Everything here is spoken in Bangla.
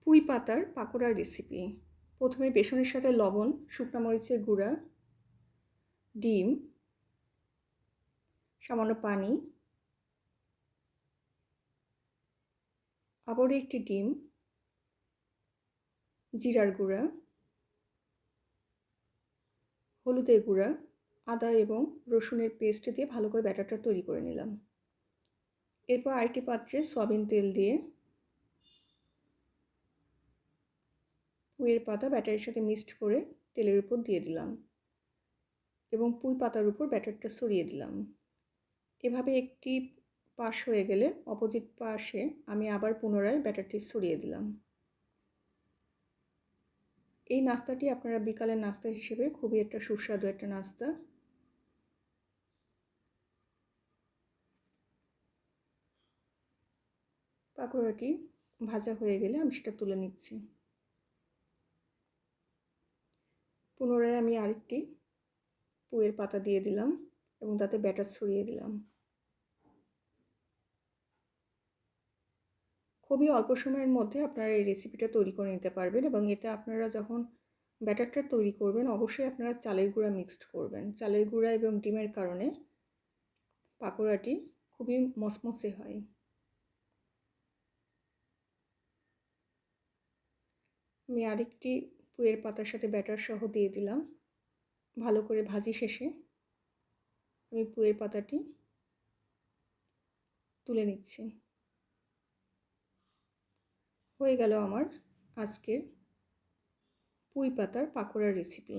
পুঁই পাতার পাকোড়ার রেসিপি। প্রথমে বেসনের সাথে লবণ, শুকনা মরিচের গুঁড়া, ডিম, সামান্য পানি, আবারও একটি ডিম, জিরার গুঁড়া, হলুদের গুঁড়া, আদা এবং রসুনের পেস্ট দিয়ে ভালো করে ব্যাটারটা তৈরি করে নিলাম। এরপর আরেকটি পাত্রে সয়াবিন তেল দিয়ে পুঁইয়ের পাতা ব্যাটারের সাথে মিক্সড করে তেলের উপর দিয়ে দিলাম এবং পুঁই পাতার উপর ব্যাটারটা ছড়িয়ে দিলাম। এভাবে একটি পাশ হয়ে গেলে অপোজিট পাশে আমি আবার পুনরায় ব্যাটারটি ছড়িয়ে দিলাম। এই নাস্তাটি আপনারা বিকালের নাস্তা হিসেবে খুবই একটা সুস্বাদু একটা নাস্তা। পাকোড়াটি ভাজা হয়ে গেলে আমি সেটা তুলে নিচ্ছি। পুনরায় আমি আরেকটি পুঁইয়ের পাতা দিয়ে দিলাম এবং তাতে ব্যাটার ছড়িয়ে দিলাম। খুবই অল্প সময়ের মধ্যে আপনারা এই রেসিপিটা তৈরি করে নিতে পারবেন এবং এতে আপনারা যখন ব্যাটারটা তৈরি করবেন অবশ্যই আপনারা চালের গুঁড়া মিক্সড করবেন। চালের গুঁড়া এবং ডিমের কারণে পাকোড়াটি খুবই মচমচে হয়। আমি আরেকটি পুঁইয়ের পাতার সাথে ব্যাটার সহ দিয়ে দিলাম। ভালো করে ভাজি শেষে আমি পুঁইয়ের পাতাটি তুলে নিচ্ছি। হয়ে গেল আমার আজকের পুঁই পাতার পাকোড়ার রেসিপি।